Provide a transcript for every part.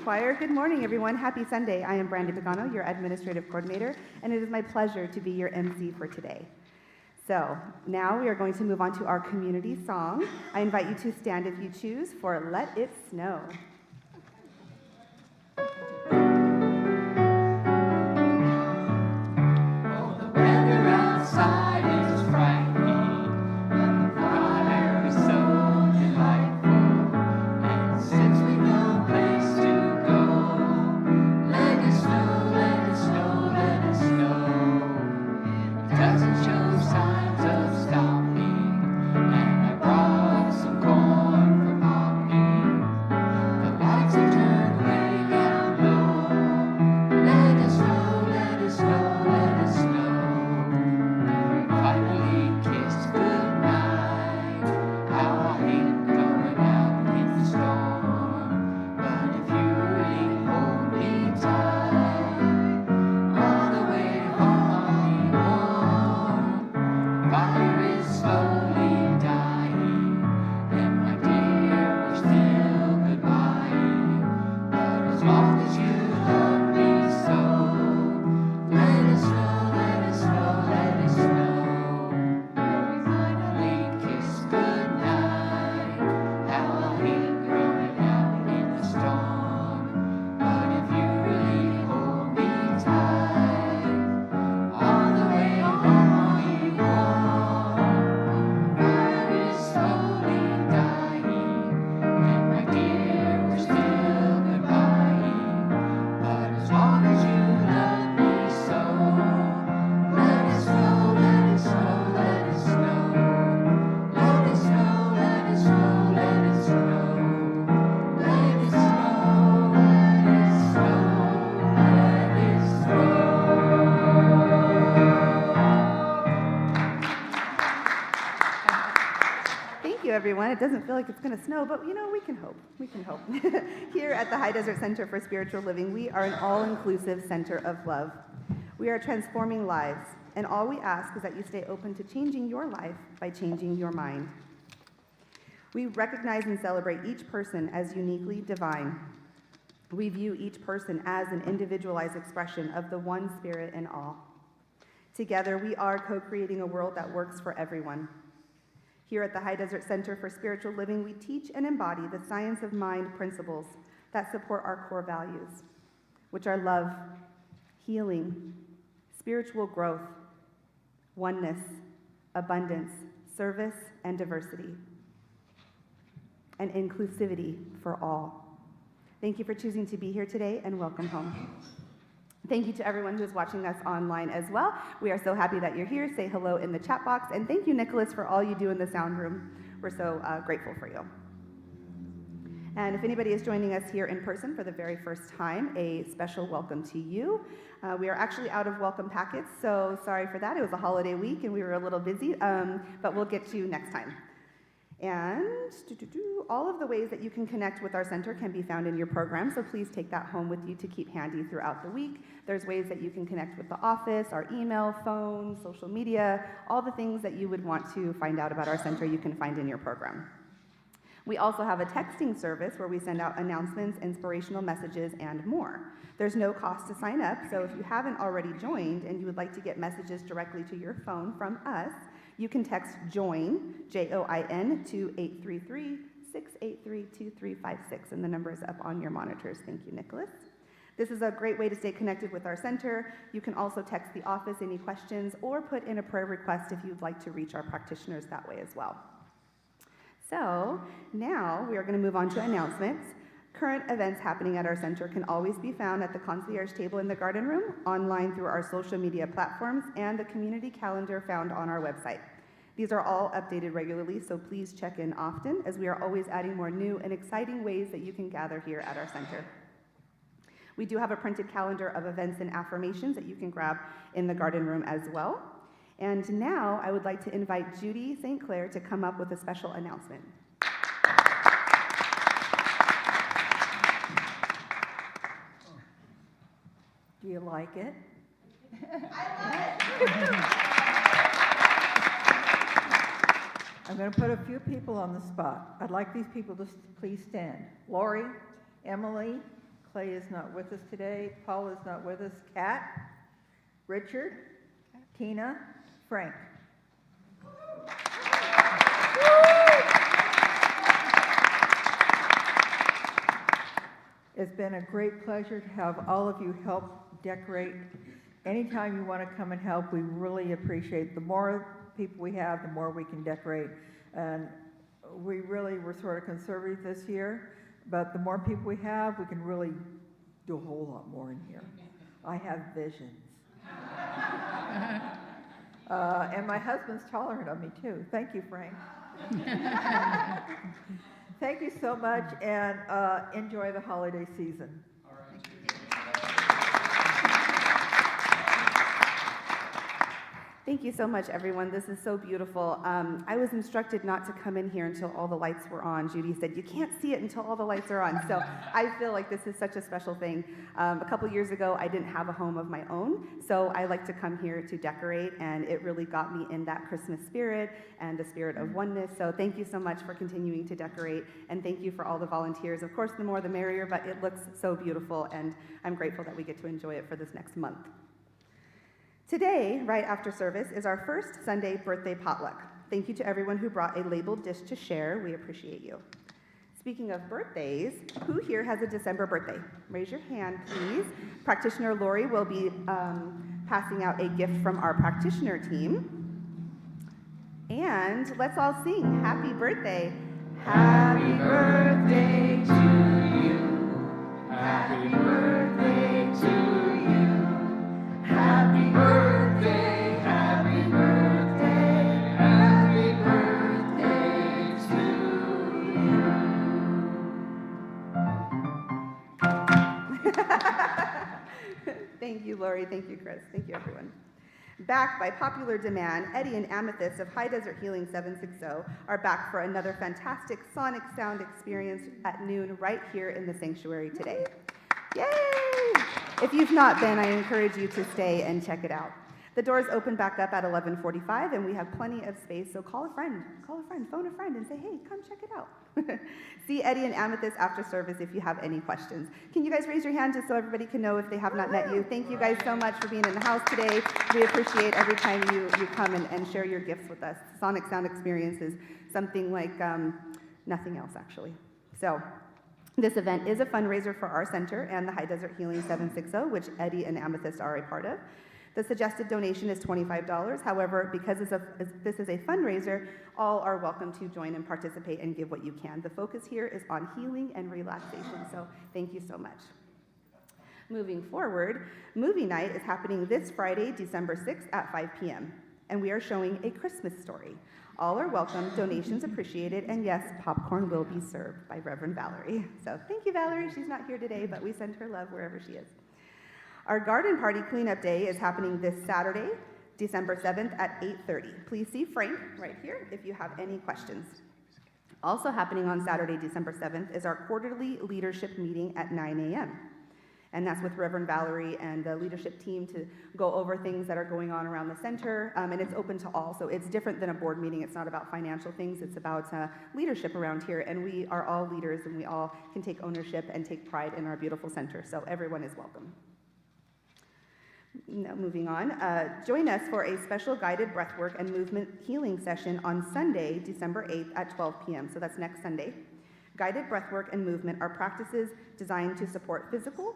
choir. Good morning, everyone. Happy Sunday. I am Brandi Pagano, your administrative coordinator, and it is my pleasure to be your MC for today. So now we are going to move on to our community song. I invite you to stand if you choose for Let It Snow. Everyone. It doesn't feel like it's going to snow, but we can hope. We can hope. Here at the High Desert Center for Spiritual Living, we are an all-inclusive center of love. We are transforming lives, and all we ask is that you stay open to changing your life by changing your mind. We recognize and celebrate each person as uniquely divine. We view each person as an individualized expression of the one spirit in all. Together, we are co-creating a world that works for everyone. Here at the High Desert Center for Spiritual Living, we teach and embody the science of mind principles that support our core values, which are love, healing, spiritual growth, oneness, abundance, service, and diversity, and inclusivity for all. Thank you for choosing to be here today, and welcome home. Thank you to everyone who is watching us online as well. We are so happy that you're here. Say hello in the chat box. And thank you, Nicholas, for all you do in the sound room. We're so grateful for you. And if anybody is joining us here in person for the very first time, a special welcome to you. We are actually out of welcome packets, so sorry for that. It was a holiday week and we were a little busy, but we'll get to you next time. And all of the ways that you can connect with our center can be found in your program, so please take that home with you to keep handy throughout the week. There's ways that you can connect with the office, our email, phone, social media, all the things that you would want to find out about our center you can find in your program. We also have a texting service where we send out announcements, inspirational messages, and more. There's no cost to sign up, so if you haven't already joined and you would like to get messages directly to your phone from us, you can text JOIN, J-O-I-N, to 833-683-2356, and the number is up on your monitors. Thank you, Nicholas. This is a great way to stay connected with our center. You can also text the office any questions or put in a prayer request if you'd like to reach our practitioners that way as well. So now we are going to move on to announcements. Current events happening at our center can always be found at the concierge table in the garden room, online through our social media platforms, and the community calendar found on our website. These are all updated regularly, so please check in often, as we are always adding more new and exciting ways that you can gather here at our center. We do have a printed calendar of events and affirmations that you can grab in the garden room as well. And now I would like to invite Judy St. Clair to come up with a special announcement. Do you like it? I love it! I'm going to put a few people on the spot. I'd like these people to please stand. Lori, Emily, Clay is not with us today. Paul is not with us. Kat, Richard, Tina, Frank. It's been a great pleasure to have all of you help decorate. Anytime you want to come and help, we really appreciate. The more people we have, the more we can decorate. And we really were sort of conservative this year, but the more people we have, we can really do a whole lot more in here. I have visions. And my husband's tolerant of me too. Thank you, Frank. Thank you so much, and enjoy the holiday season. Thank you so much, everyone. This is so beautiful. I was instructed not to come in here until all the lights were on. Judy said, you can't see it until all the lights are on. So I feel like this is such a special thing. A couple years ago, I didn't have a home of my own, so I like to come here to decorate, and it really got me in that Christmas spirit and the spirit of oneness. So thank you so much for continuing to decorate, and thank you for all the volunteers. Of course, the more the merrier, but it looks so beautiful, and I'm grateful that we get to enjoy it for this next month. Today, right after service, is our first Sunday birthday potluck. Thank you to everyone who brought a labeled dish to share. We appreciate you. Speaking of birthdays, who here has a December birthday? Raise your hand, please. Practitioner Lori will be passing out a gift from our practitioner team. And let's all sing happy birthday. Happy birthday to you. Happy birthday to you. Happy birthday, happy birthday, happy birthday to you. Thank you, Lori. Thank you, Chris. Thank you, everyone. Back by popular demand, Eddie and Amethyst of High Desert Healing 760 are back for another fantastic sonic sound experience at noon right here in the sanctuary today. Yay! If you've not been, I encourage you to stay and check it out. The doors open back up at 11:45, and we have plenty of space, so call a friend, phone a friend, and say, hey, come check it out. See Eddie and Amethyst after service if you have any questions. Can you guys raise your hand just so everybody can know if they have not met you? Thank you guys so much for being in the house today. We appreciate every time you come and share your gifts with us. Sonic Sound Experience is something like nothing else, actually. So, this event is a fundraiser for our center and the High Desert Healing 760, which Eddie and Amethyst are a part of. The suggested donation is $25. However, because this is a fundraiser, all are welcome to join and participate and give what you can. The focus here is on healing and relaxation, so thank you so much. Moving forward, movie night is happening this Friday, December 6th at 5 p.m., and we are showing A Christmas Story. All are welcome, donations appreciated, and yes, popcorn will be served by Reverend Valerie. So thank you, Valerie. She's not here today, but we send her love wherever she is. Our garden party cleanup day is happening this Saturday, December 7th at 8:30. Please see Frank right here if you have any questions. Also happening on Saturday, December 7th is our quarterly leadership meeting at 9 a.m. And that's with Reverend Valerie and the leadership team to go over things that are going on around the center, and it's open to all, so it's different than a board meeting. It's not about financial things, it's about leadership around here, and we are all leaders, and we all can take ownership and take pride in our beautiful center, so everyone is welcome. Now, moving on, join us for a special guided breathwork and movement healing session on Sunday, December 8th at 12 p.m., so that's next Sunday. Guided breathwork and movement are practices designed to support physical,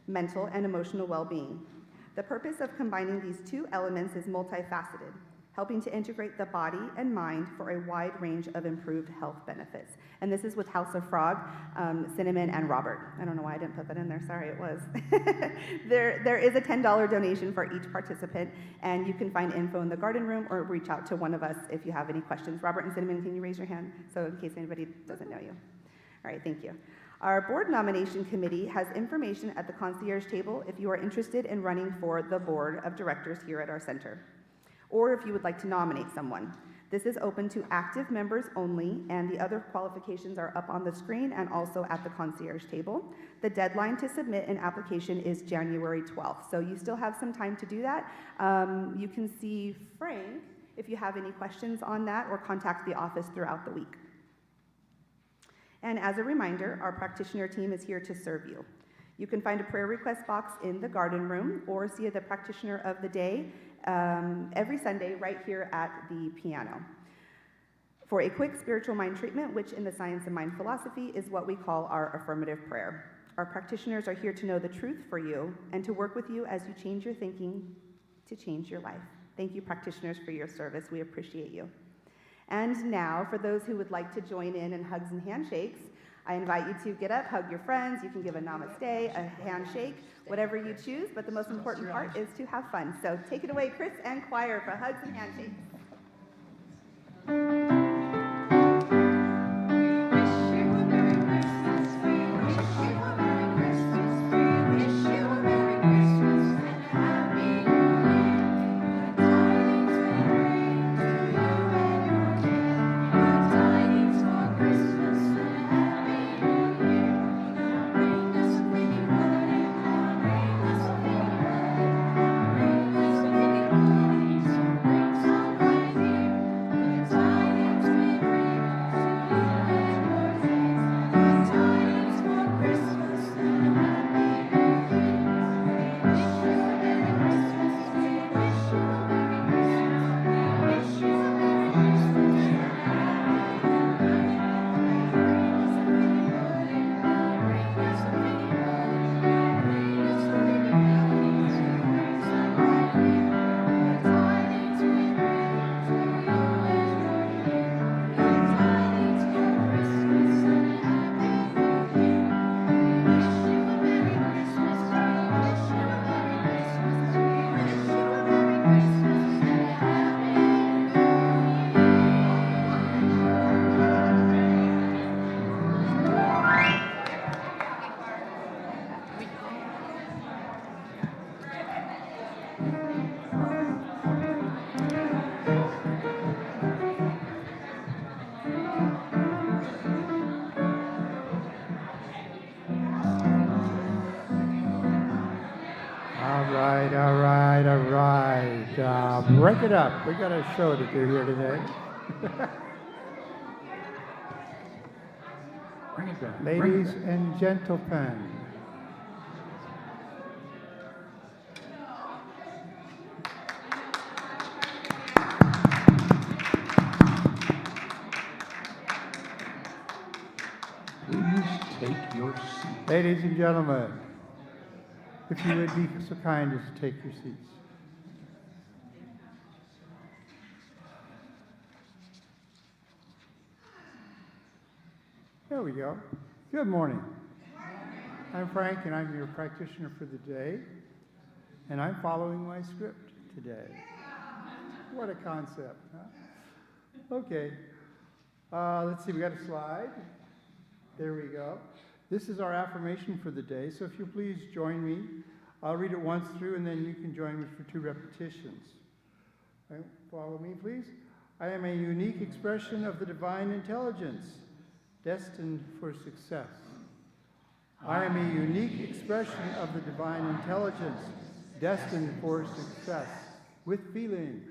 mental, and emotional well-being. The purpose of combining these two elements is multifaceted, helping to integrate the body and mind for a wide range of improved health benefits. And this is with House of Frog, Cinnamon, and Robert. I don't know why I didn't put that in there, sorry, it was. There is a $10 donation for each participant, and you can find info in the garden room or reach out to one of us if you have any questions. Robert and Cinnamon, can you raise your hand? So in case anybody doesn't know you. All right, thank you. Our board nomination committee has information at the concierge table if you are interested in running for the board of directors here at our center, or if you would like to nominate someone. This is open to active members only, and the other qualifications are up on the screen and also at the concierge table. The deadline to submit an application is January 12th, so you still have some time to do that. You can see Frank if you have any questions on that, or contact the office throughout the week. And as a reminder, our practitioner team is here to serve you. You can find a prayer request box in the garden room or see the practitioner of the day every Sunday right here at the piano. For a quick spiritual mind treatment, which in the science of mind philosophy is what we call our affirmative prayer. Our practitioners are here to know the truth for you and to work with you as you change your thinking to change your life. Thank you, practitioners, for your service. We appreciate you. And now, for those who would like to join in hugs and handshakes, I invite you to get up, hug your friends. You can give a namaste, a handshake, whatever you choose, but the most important part is to have fun. So take it away, Chris and choir, for hugs and handshakes. Break it up. We got a show to do here today. Bring it back. Ladies and gentlemen. Please take your seat. Ladies and gentlemen, if you would be so kind as to take your seats. There we go. Good morning. I'm Frank, and I'm your practitioner for the day, and I'm following my script today. What a concept, huh? Okay. Let's see, we got a slide. There we go. This is our affirmation for the day, so if you please join me. I'll read it once through, and then you can join me for 2 repetitions. Right, follow me, please. I am a unique expression of the divine intelligence, destined for success. I am a unique expression of the divine intelligence, destined for success. With feeling,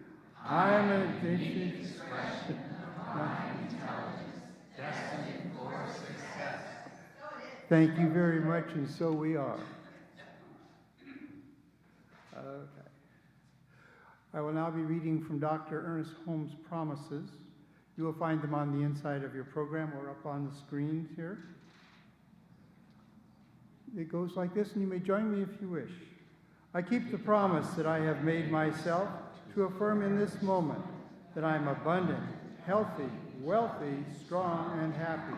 I am a unique expression of divine intelligence, destined for success. Thank you very much, and so we are. Okay. I will now be reading from Dr. Ernest Holmes' Promises. You will find them on the inside of your program or up on the screens here. It goes like this, and you may join me if you wish. I keep the promise that I have made myself to affirm in this moment that I am abundant, healthy, wealthy, strong, and happy.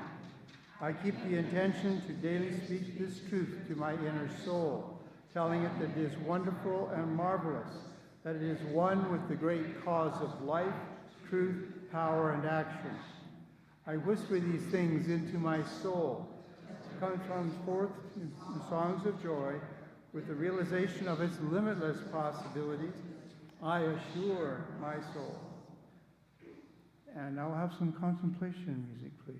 I keep the intention to daily speak this truth to my inner soul, telling it that it is wonderful and marvelous, that it is one with the great cause of life, truth, power, and action. I whisper these things into my soul. It comes forth in songs of joy with the realization of its limitless possibilities. I assure my soul. And I'll have some contemplation music, please.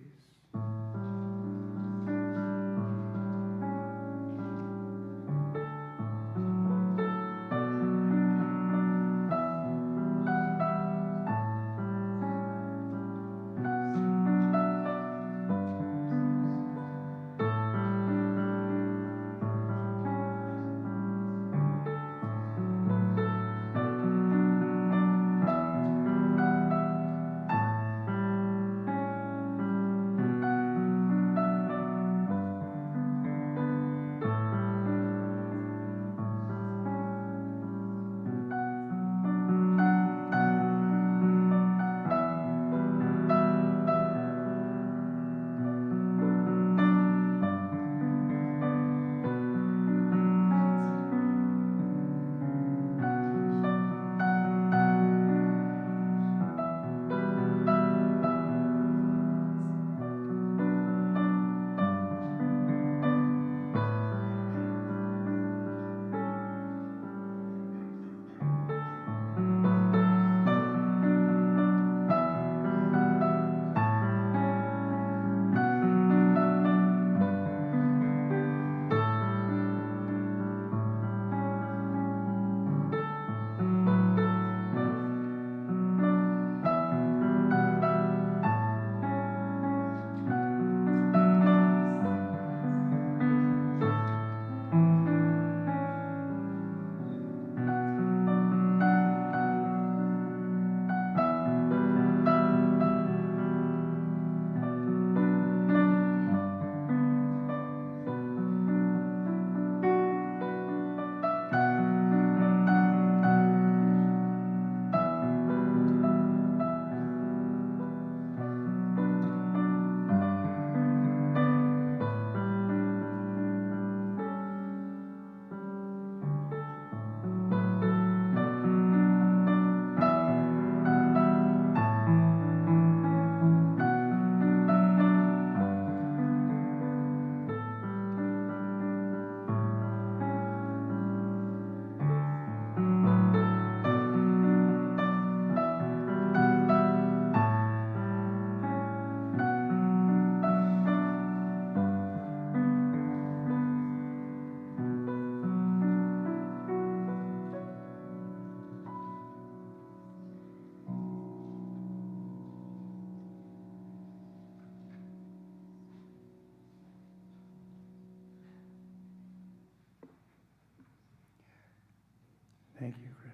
Thank you, Chris.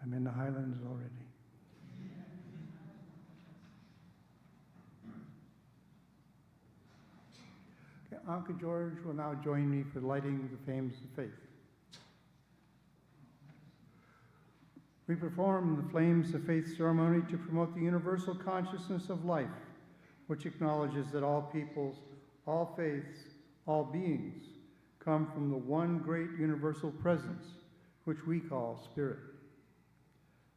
I'm in the Highlands already. Okay, Annka George will now join me for lighting the flames of faith. We perform the flames of faith ceremony to promote the universal consciousness of life, which acknowledges that all peoples, all faiths, all beings come from the one great universal presence, which we call Spirit.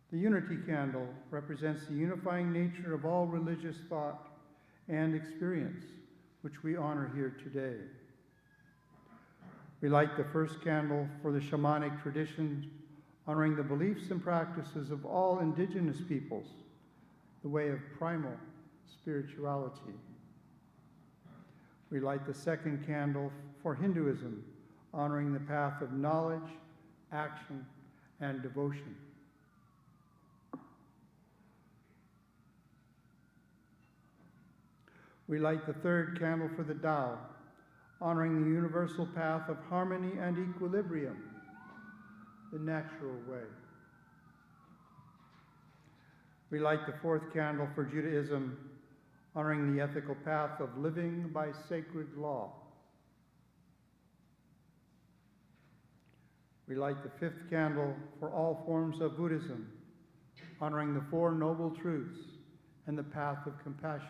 The unity candle represents the unifying nature of all religious thought and experience, which we honor here today. We light the first candle for the shamanic traditions, honoring the beliefs and practices of all indigenous peoples, the way of primal spirituality. We light the second candle for Hinduism, honoring the path of knowledge, action, and devotion. We light the third candle for the Tao, honoring the universal path of harmony and equilibrium, the natural way. We light the fourth candle for Judaism, honoring the ethical path of living by sacred law. We light the fifth candle for all forms of Buddhism, honoring the Four Noble Truths and the path of compassion.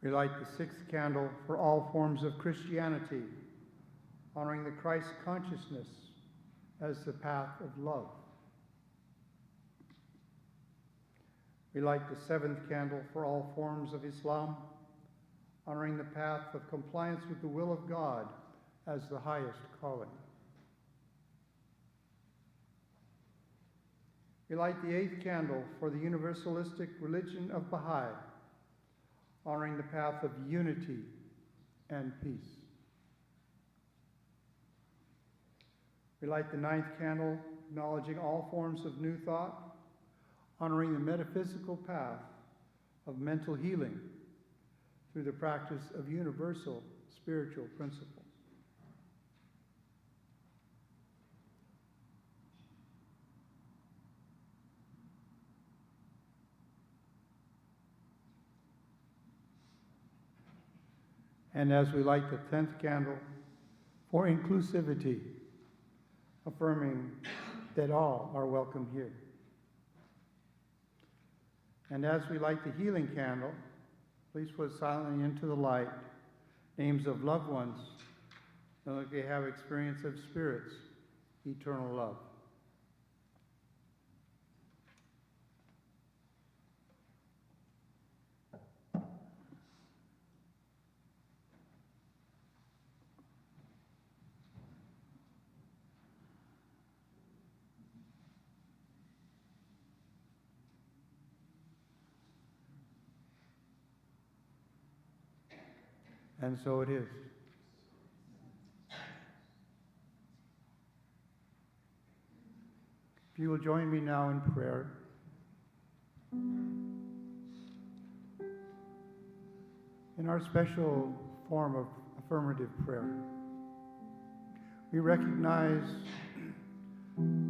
We light the sixth candle for all forms of Christianity, honoring the Christ consciousness as the path of love. We light the seventh candle for all forms of Islam, honoring the path of compliance with the will of God as the highest calling. We light the eighth candle for the universalistic religion of Baha'i, honoring the path of unity and peace. We light the ninth candle, acknowledging all forms of new thought, honoring the metaphysical path of mental healing through the practice of universal spiritual principles. And as we light the 10th candle for inclusivity, affirming that all are welcome here. And as we light the healing candle, please put silently into the light names of loved ones, so that they have experience of Spirit's eternal love. And so it is. If you will join me now in prayer. In our special form of affirmative prayer, we recognize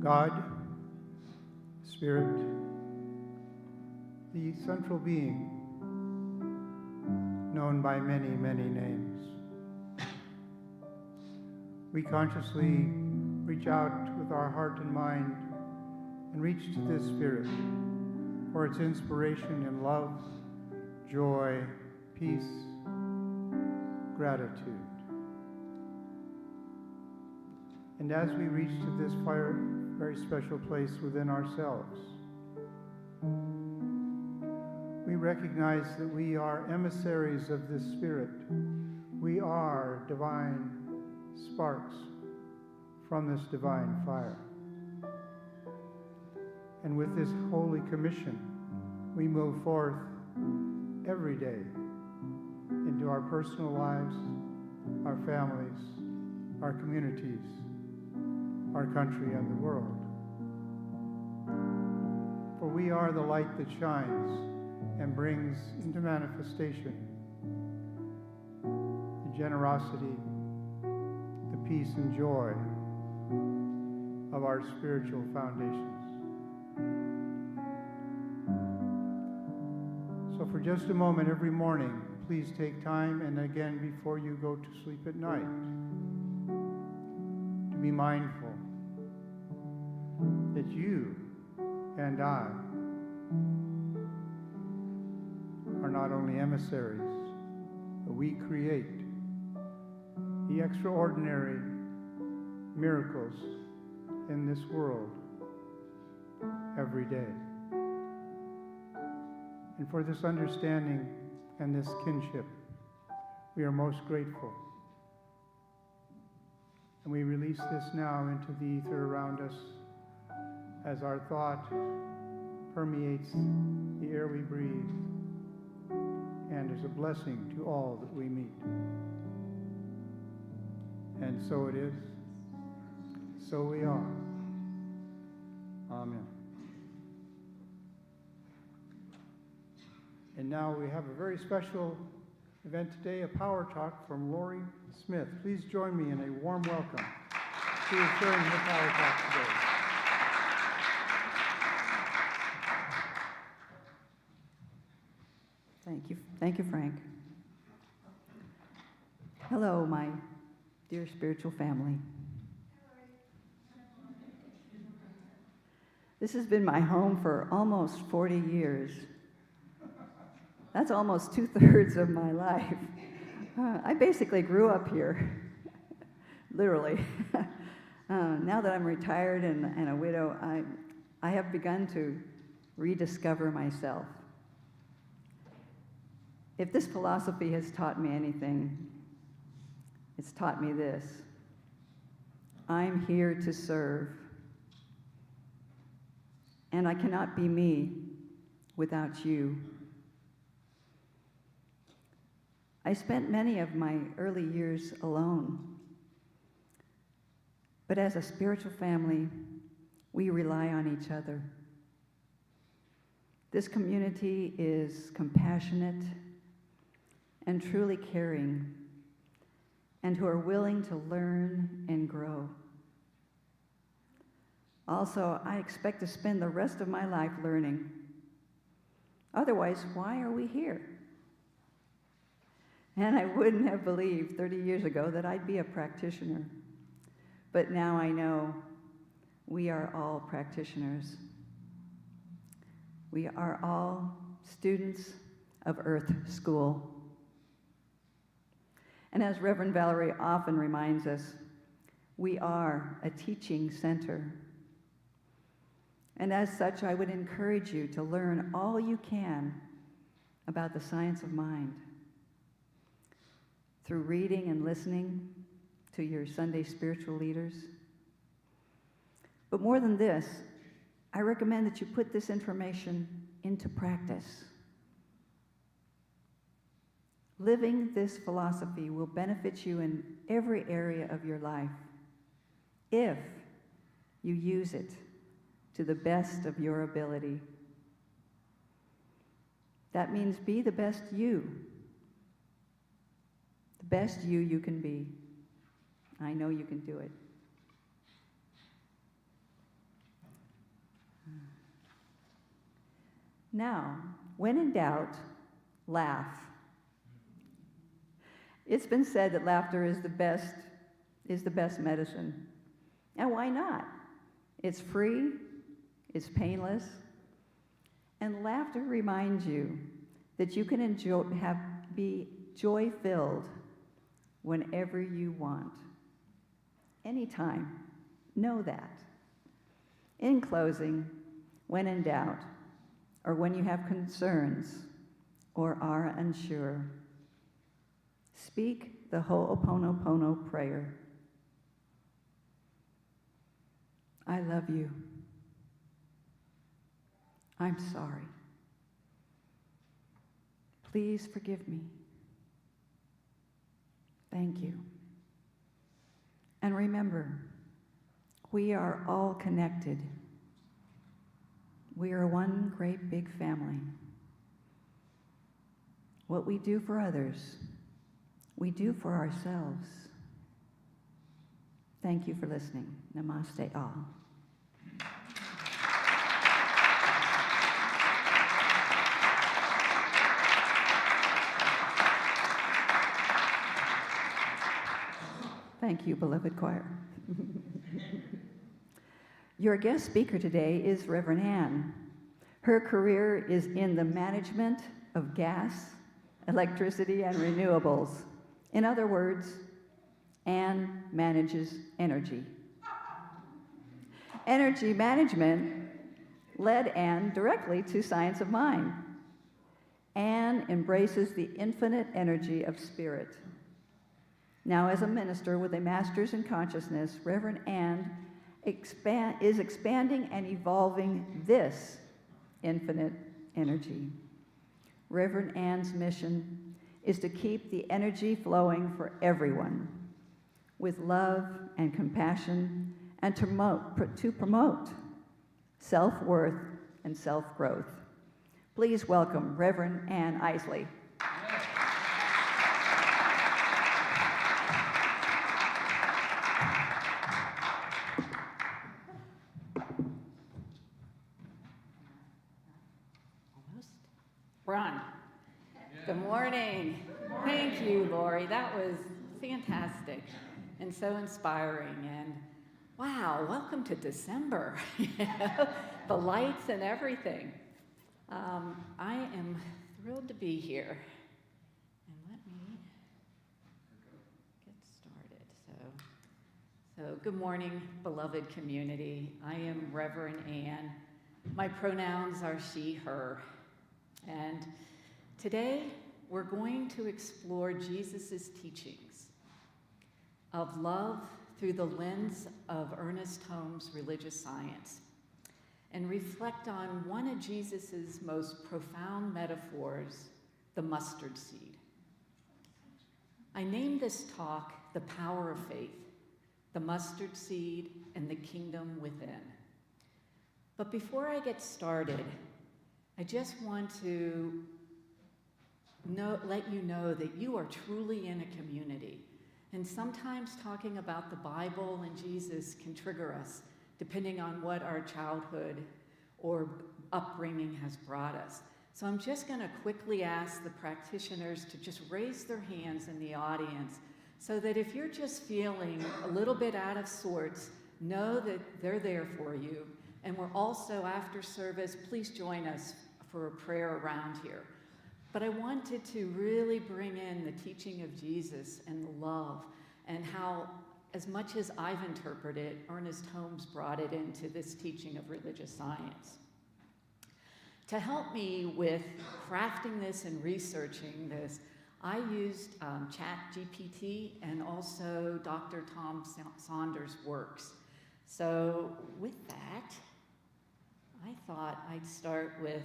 God, Spirit, the central being, known by many, many names. We consciously reach out with our heart and mind and reach to this Spirit for its inspiration in love, joy, peace, gratitude. And as we reach to this very special place within ourselves, we recognize that we are emissaries of this Spirit. We are divine sparks from this divine fire. And with this holy commission, we move forth every day into our personal lives, our families, our communities, our country, and the world. For we are the light that shines and brings into manifestation the generosity, the peace, and joy of our spiritual foundations. So for just a moment every morning, please take time, and again before you go to sleep at night, to be mindful that you and I are not only emissaries, but we create the extraordinary miracles in this world every day. And for this understanding and this kinship, we are most grateful. And we release this now into the ether around us as our thought permeates the air we breathe and is a blessing to all that we meet. And so it is, so we are. Amen. And now we have a very special event today, a power talk from Lori Smith. Please join me in a warm welcome. She is sharing her power talk today. Thank you, Frank. Hello, my dear spiritual family. This has been my home for almost 40 years. That's almost 2/3 of my life. I basically grew up here, literally. Now that I'm retired and a widow, I have begun to rediscover myself. If this philosophy has taught me anything, it's taught me this: I'm here to serve, and I cannot be me without you. I spent many of my early years alone, but as a spiritual family, we rely on each other. This community is compassionate and truly caring, and who are willing to learn and grow. Also, I expect to spend the rest of my life learning. Otherwise, why are we here? And I wouldn't have believed 30 years ago that I'd be a practitioner. But now I know we are all practitioners. We are all students of Earth School. And as Reverend Valerie often reminds us, we are a teaching center. And as such, I would encourage you to learn all you can about the science of mind through reading and listening to your Sunday spiritual leaders. But more than this, I recommend that you put this information into practice. Living this philosophy will benefit you in every area of your life if you use it to the best of your ability. That means be the best you. The best you can be. I know you can do it. Now, when in doubt, laugh. It's been said that laughter is the best medicine. And why not? It's free, it's painless, and laughter reminds you that you can be joy-filled whenever you want. Anytime. Know that. In closing, when in doubt, or when you have concerns or are unsure, speak the Ho'oponopono prayer. I love you. I'm sorry. Please forgive me. Thank you. And remember, we are all connected. We are one great big family. What we do for others, we do for ourselves. Thank you for listening. Namaste all. Thank you, beloved choir. Your guest speaker today is Reverend Ann. Her career is in the management of gas, electricity, and renewables. In other words, Ann manages energy. Energy management led Ann directly to Science of Mind. Ann embraces the infinite energy of spirit. Now, as a minister with a master's in consciousness, Reverend Ann is expanding and evolving this infinite energy. Reverend Ann's mission is to keep the energy flowing for everyone with love and compassion, and to promote self-worth and self-growth. Please welcome Reverend Ann Eisele. Ron, good morning. Thank you, Lori. That was fantastic and so inspiring. And wow, welcome to December. The lights and everything. I am thrilled to be here. And let me get started. So good morning, beloved community. I am Reverend Ann. My pronouns are she, her. And today, we're going to explore Jesus' teachings of love through the lens of Ernest Holmes' religious science, and reflect on one of Jesus' most profound metaphors, the mustard seed. I named this talk The Power of Faith, the Mustard Seed, and the Kingdom Within. But before I get started, I just want to let you know that you are truly in a community. And sometimes talking about the Bible and Jesus can trigger us, depending on what our childhood or upbringing has brought us. So I'm just going to quickly ask the practitioners to just raise their hands in the audience, so that if you're just feeling a little bit out of sorts, know that they're there for you. And we're also, after service, please join us for a prayer around here. But I wanted to really bring in the teaching of Jesus and the love, and how, as much as I've interpreted, Ernest Holmes brought it into this teaching of religious science. To help me with crafting this and researching this, I used ChatGPT and also Dr. Tom Saunders' works. So with that, I thought I'd start with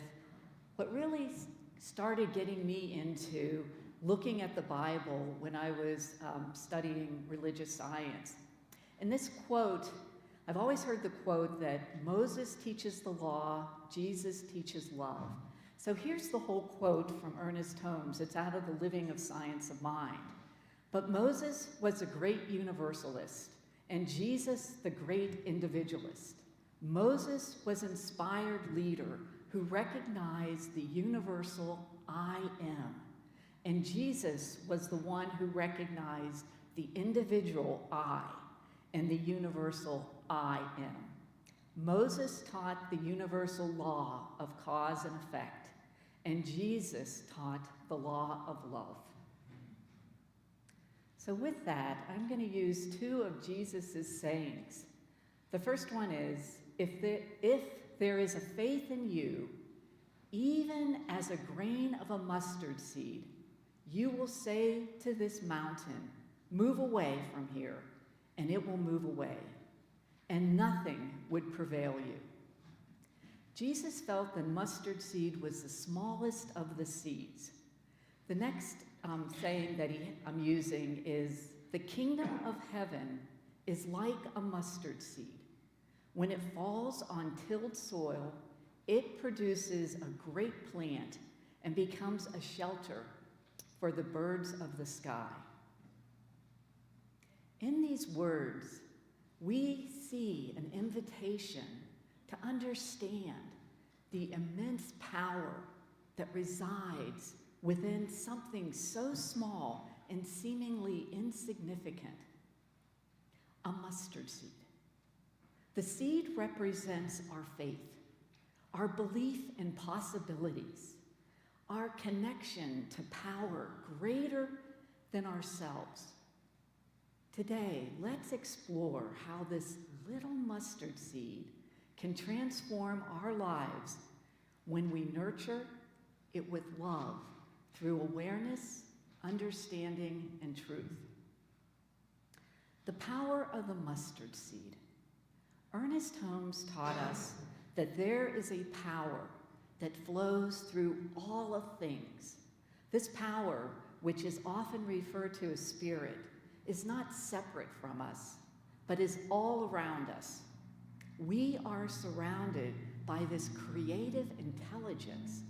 what really started getting me into looking at the Bible when I was studying religious science. And this quote, I've always heard the quote that Moses teaches the law, Jesus teaches love. So here's the whole quote from Ernest Holmes. It's out of the Living of Science of Mind. But Moses was a great universalist, and Jesus the great individualist. Moses was an inspired leader who recognized the universal I am, and Jesus was the one who recognized the individual I and the universal I am. Moses taught the universal law of cause and effect, and Jesus taught the law of love. So with that, I'm going to use two of Jesus' sayings. The first one is, if there is a faith in you, even as a grain of a mustard seed, you will say to this mountain, move away from here, and it will move away, and nothing would prevail you. Jesus felt the mustard seed was the smallest of the seeds. The next saying that I'm using is, the kingdom of heaven is like a mustard seed. When it falls on tilled soil, it produces a great plant and becomes a shelter for the birds of the sky. In these words, we see an invitation to understand the immense power that resides within something so small and seemingly insignificant, a mustard seed. The seed represents our faith, our belief in possibilities, our connection to power greater than ourselves. Today, let's explore how this little mustard seed can transform our lives when we nurture it with love through awareness, understanding, and truth. The power of the mustard seed. Ernest Holmes taught us that there is a power that flows through all of things. This power, which is often referred to as spirit, is not separate from us, but is all around us. We are surrounded by this creative intelligence,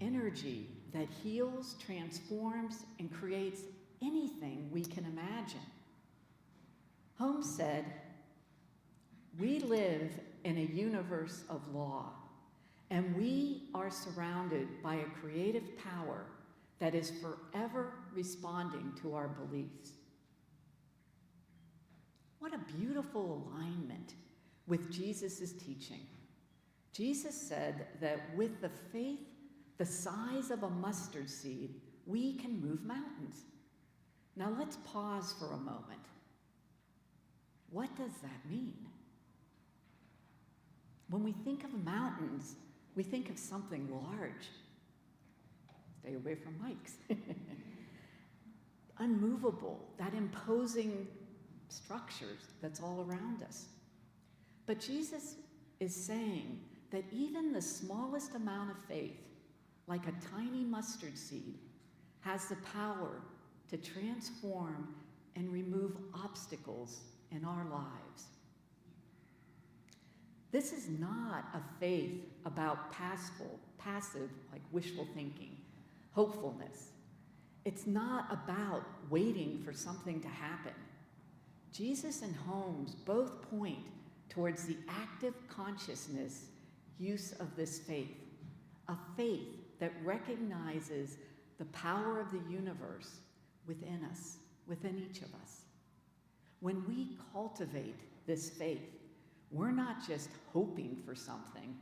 energy that heals, transforms, and creates anything we can imagine. Holmes said, "We live in a universe of law, and we are surrounded by a creative power that is forever responding to our beliefs." What a beautiful alignment with Jesus' teaching. Jesus said that with the faith the size of a mustard seed, we can move mountains. Now let's pause for a moment. What does that mean? When we think of mountains, we think of something large. Stay away from mics. Unmovable, that imposing structures that's all around us. But Jesus is saying that even the smallest amount of faith, like a tiny mustard seed, has the power to transform and remove obstacles in our lives. This is not a faith about passive, like wishful thinking, hopefulness. It's not about waiting for something to happen. Jesus and Holmes both point towards the active consciousness use of this faith, a faith that recognizes the power of the universe within us, within each of us. When we cultivate this faith, we're not just hoping for something.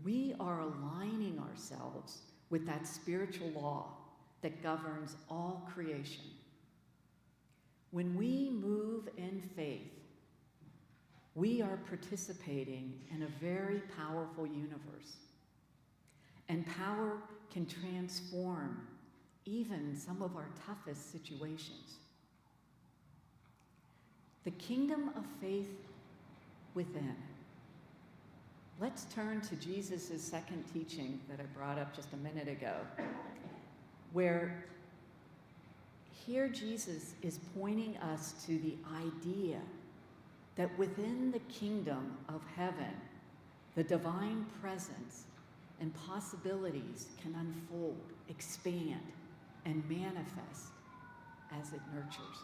We are aligning ourselves with that spiritual law that governs all creation. When we move in faith, we are participating in a very powerful universe. And power can transform even some of our toughest situations. The kingdom of faith within. Let's turn to Jesus' second teaching that I brought up just a minute ago, where here Jesus is pointing us to the idea that within the kingdom of heaven, the divine presence and possibilities can unfold, expand, and manifest as it nurtures.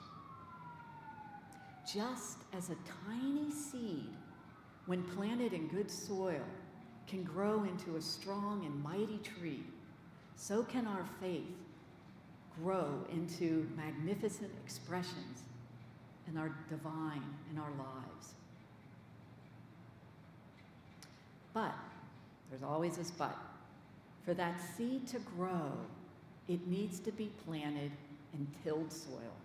Just as a tiny seed, when planted in good soil, can grow into a strong and mighty tree, so can our faith grow into magnificent expressions in our divine, in our lives. But, there's always this but, for that seed to grow, it needs to be planted in tilled soil.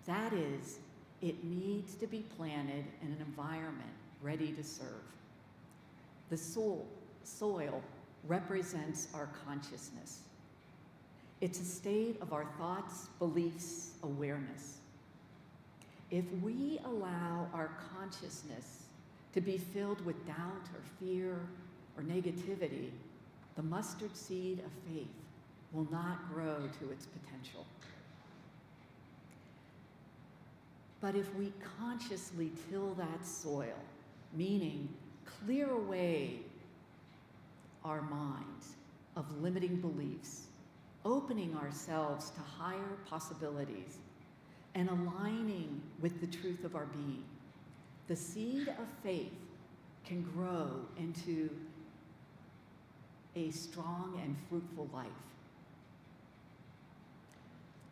That is, it needs to be planted in an environment ready to serve. The soil represents our consciousness. It's a state of our thoughts, beliefs, awareness. If we allow our consciousness to be filled with doubt or fear or negativity, the mustard seed of faith will not grow to its potential. But if we consciously till that soil, meaning clear away our minds of limiting beliefs, opening ourselves to higher possibilities, and aligning with the truth of our being, the seed of faith can grow into a strong and fruitful life.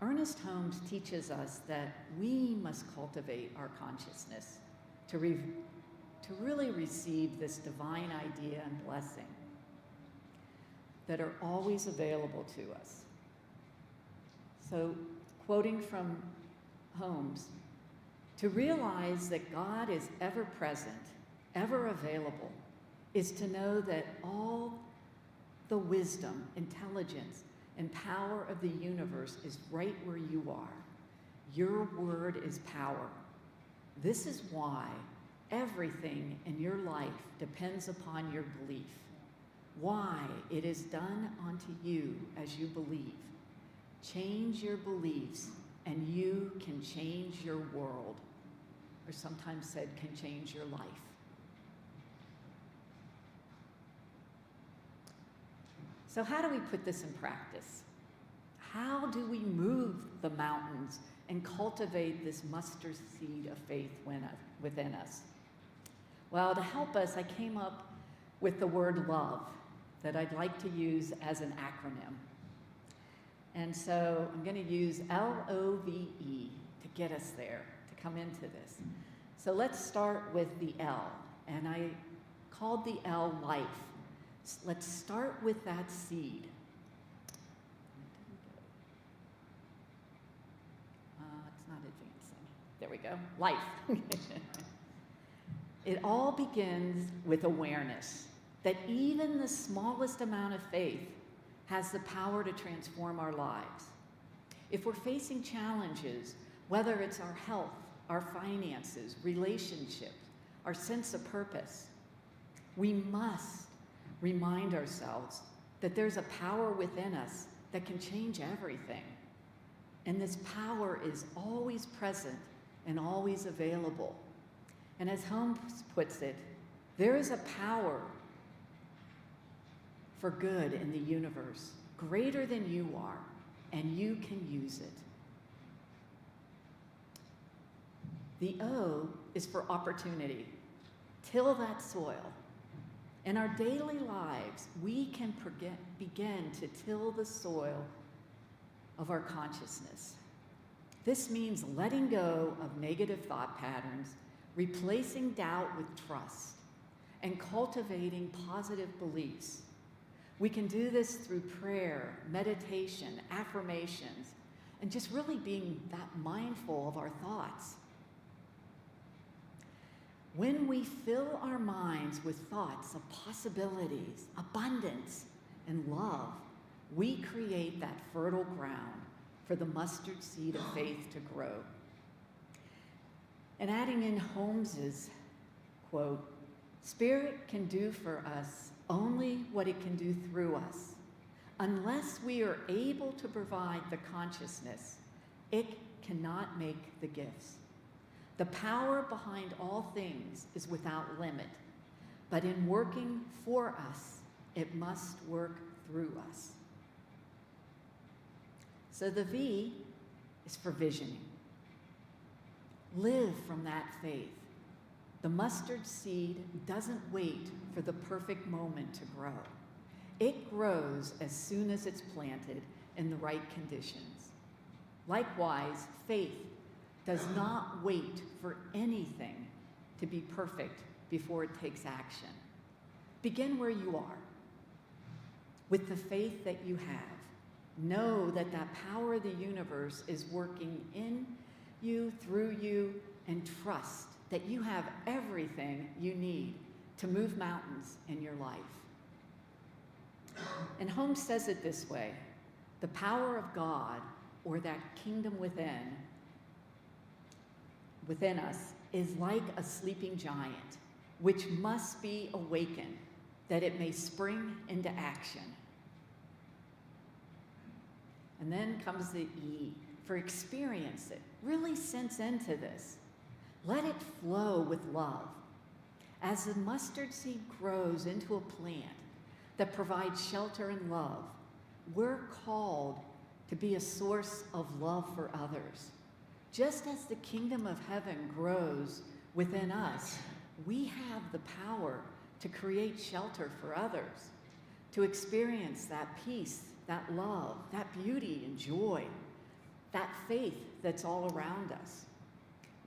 Ernest Holmes teaches us that we must cultivate our consciousness to really receive this divine idea and blessing that are always available to us. So, quoting from Holmes, to realize that God is ever present, ever available, is to know that all the wisdom, intelligence, and power of the universe is right where you are. Your word is power. This is why everything in your life depends upon your belief. Why it is done unto you as you believe. Change your beliefs and you can change your world, or sometimes said can change your life. So how do we put this in practice? How do we move the mountains and cultivate this mustard seed of faith within us? Well, to help us, I came up with the word love that I'd like to use as an acronym. And so I'm going to use LOVE to get us there, to come into this. So let's start with the L, and I called the L life. Let's start with that seed. It's not advancing. There we go. Life. It all begins with awareness that even the smallest amount of faith has the power to transform our lives. If we're facing challenges, whether it's our health, our finances, relationships, our sense of purpose, we must remind ourselves that there's a power within us that can change everything. And this power is always present and always available. And as Holmes puts it, there is a power for good in the universe, greater than you are, and you can use it. The O is for opportunity. Till that soil. In our daily lives, we can begin to till the soil of our consciousness. This means letting go of negative thought patterns, replacing doubt with trust, and cultivating positive beliefs. We can do this through prayer, meditation, affirmations, and just really being that mindful of our thoughts. When we fill our minds with thoughts of possibilities, abundance, and love, we create that fertile ground for the mustard seed of faith to grow. And adding in Holmes's quote, "Spirit can do for us only what it can do through us. Unless we are able to provide the consciousness, it cannot make the gifts. The power behind all things is without limit, but in working for us, it must work through us." So the V is for visioning. Live from that faith. The mustard seed doesn't wait for the perfect moment to grow. It grows as soon as it's planted in the right conditions. Likewise, faith does not wait for anything to be perfect before it takes action. Begin where you are, with the faith that you have. Know that that power of the universe is working in you, through you, and trust that you have everything you need to move mountains in your life. And Holmes says it this way: the power of God, or that kingdom within us, is like a sleeping giant, which must be awakened, that it may spring into action. And then comes the E, for experience it. Really sense into this. Let it flow with love. As the mustard seed grows into a plant that provides shelter and love, we're called to be a source of love for others, just as the kingdom of heaven grows within us, we have the power to create shelter for others, to experience that peace, that love, that beauty and joy, that faith that's all around us.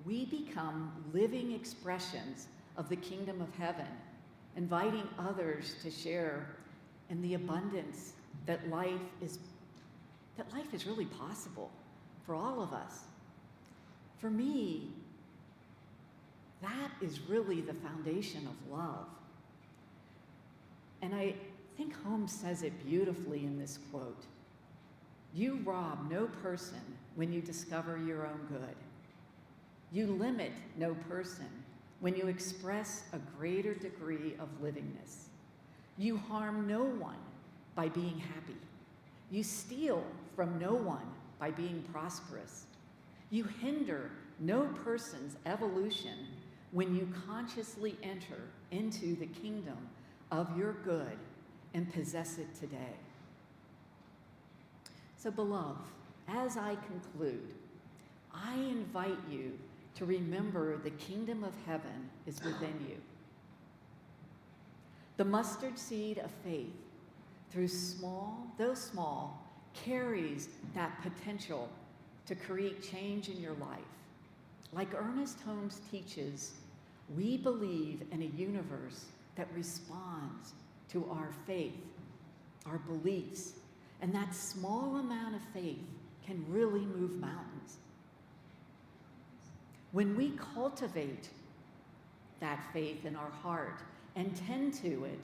We become living expressions of the kingdom of heaven, inviting others to share in the abundance that life is really possible for all of us. For me, that is really the foundation of love. And I think Holmes says it beautifully in this quote. You rob no person when you discover your own good. You limit no person when you express a greater degree of livingness. You harm no one by being happy. You steal from no one by being prosperous. You hinder no person's evolution when you consciously enter into the kingdom of your good and possess it today. So, beloved, as I conclude, I invite you to remember the kingdom of heaven is within you. The mustard seed of faith, though small, carries that potential to create change in your life. Like Ernest Holmes teaches, we believe in a universe that responds to our faith, our beliefs, and that small amount of faith can really move mountains. When we cultivate that faith in our heart and tend to it,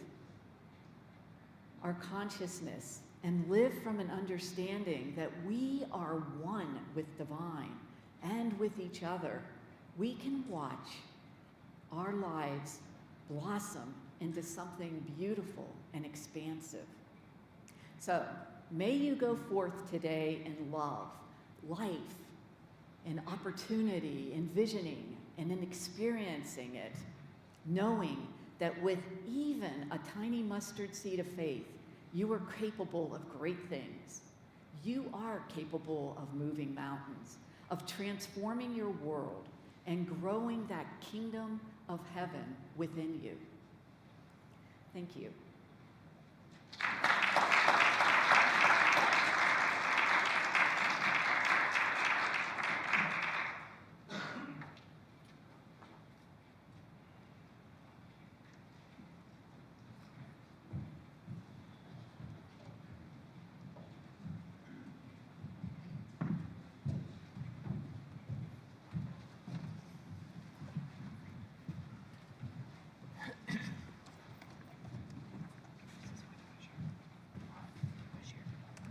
our consciousness, and live from an understanding that we are one with divine and with each other, we can watch our lives blossom into something beautiful and expansive. So, may you go forth today in love, life, in opportunity, in visioning, and in experiencing it, knowing that with even a tiny mustard seed of faith, you are capable of great things. You are capable of moving mountains, of transforming your world, and growing that kingdom of heaven within you. Thank you.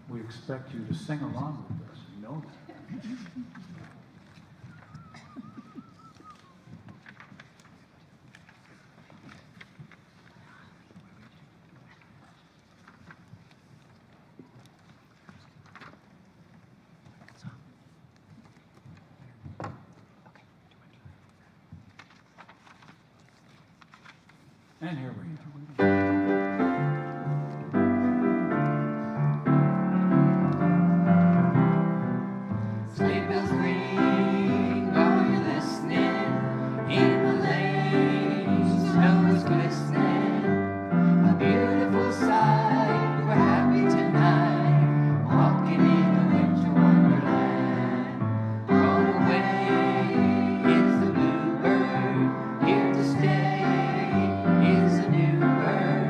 We expect you to sing along with us, you know that. And here we go. Sleigh bells ring, are you listening? In the lane, snow is glistening. A beautiful sight, we're happy tonight, walking in a winter wonderland. Gone away is the bluebird, here to stay is a new bird.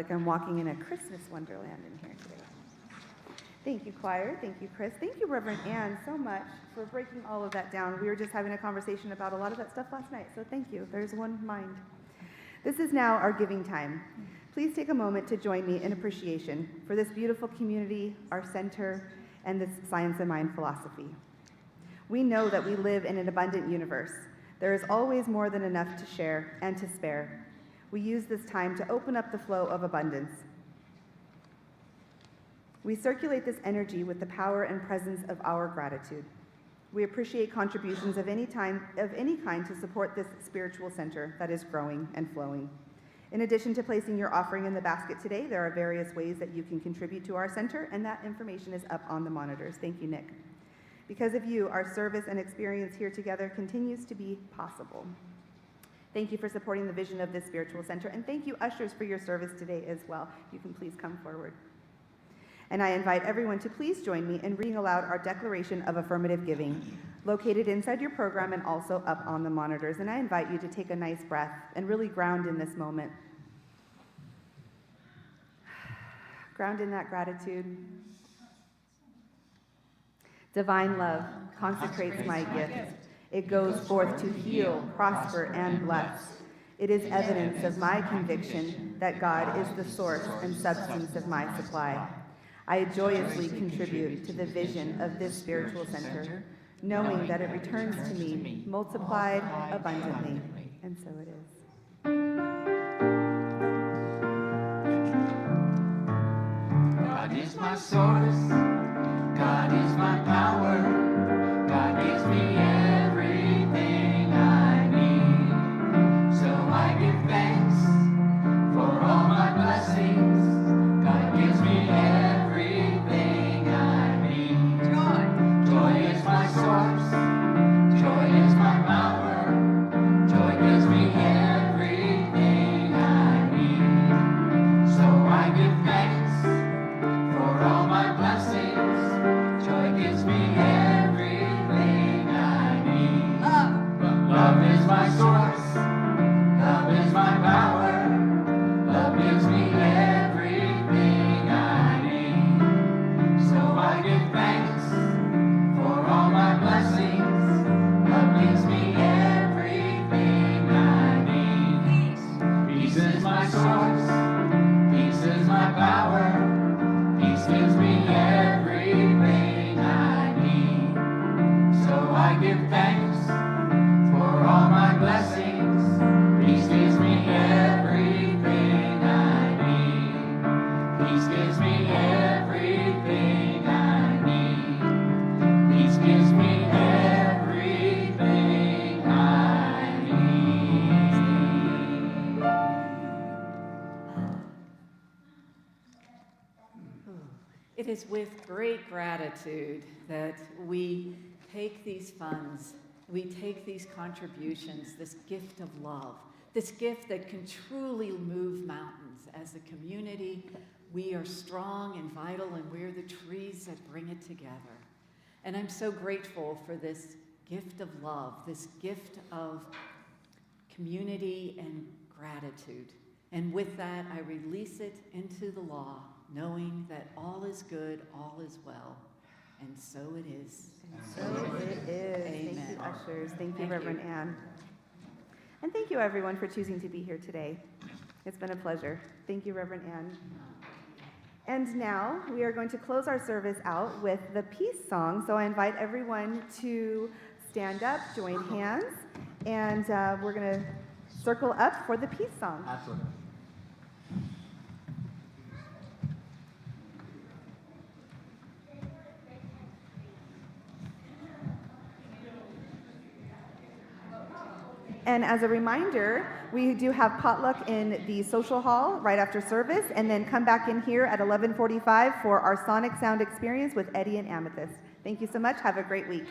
like I'm walking in a Christmas wonderland in here today. Thank you, choir. Thank you, Chris. Thank you, Reverend Ann, so much for breaking all of that down. We were just having a conversation about a lot of that stuff last night, so thank you. There's one mind. This is now our giving time. Please take a moment to join me in appreciation for this beautiful community, our center, and this Science of Mind philosophy. We know that we live in an abundant universe. There is always more than enough to share and to spare. We use this time to open up the flow of abundance. We circulate this energy with the power and presence of our gratitude. We appreciate contributions of any kind to support this spiritual center that is growing and flowing. In addition to placing your offering in the basket today, there are various ways that you can contribute to our center, and that information is up on the monitors. Thank you, Nick. Because of you, our service and experience here together continues to be possible. Thank you for supporting the vision of this spiritual center, and thank you, ushers, for your service today as well. You can please come forward. And I invite everyone to please join me in reading aloud our Declaration of Affirmative Giving, located inside your program and also up on the monitors. And I invite you to take a nice breath and really ground in this moment. Ground in that gratitude. Divine love consecrates my gift. It goes forth to heal, prosper, and bless. It is evidence of my conviction that God is the source and substance of my supply. I joyously contribute to the vision of this spiritual center, knowing that it returns to me multiplied abundantly. And so it is. God is my source, God is my power, God gives me everything I need. So I give thanks for all my blessings, God gives me everything I need. Joy is my source, joy is my power, joy gives me everything I need. So I give thanks for all my blessings, joy gives me everything I need. Love is my source, love is my power, love gives me everything I need. So I give thanks for all my blessings, love gives me everything I need. Peace is my source, peace is my power, peace gives me everything I need. So I give thanks for all my blessings. Peace gives me everything I need. Peace gives me everything I need. Peace gives me everything I need. It is with great gratitude that we take these funds, we take these contributions, this gift of love, this gift that can truly move mountains. As a community, we are strong and vital, and we're the trees that bring it together. And I'm so grateful for this gift of love, this gift of community and gratitude. And with that, I release it into the law, knowing that all is good, all is well. And so it is. And so it is. Amen. Thank you, ushers. Thank you, Thank Reverend you. Ann. And thank you, everyone, for choosing to be here today. It's been a pleasure. Thank you, Reverend Ann. And now we are going to close our service out with the peace song. So I invite everyone to stand up, join hands, and we're going to circle up for the peace song. Absolutely. And as a reminder, we do have potluck in the social hall right after service, and then come back in here at 11:45 for our sonic sound experience with Eddie and Amethyst. Thank you so much. Have a great week.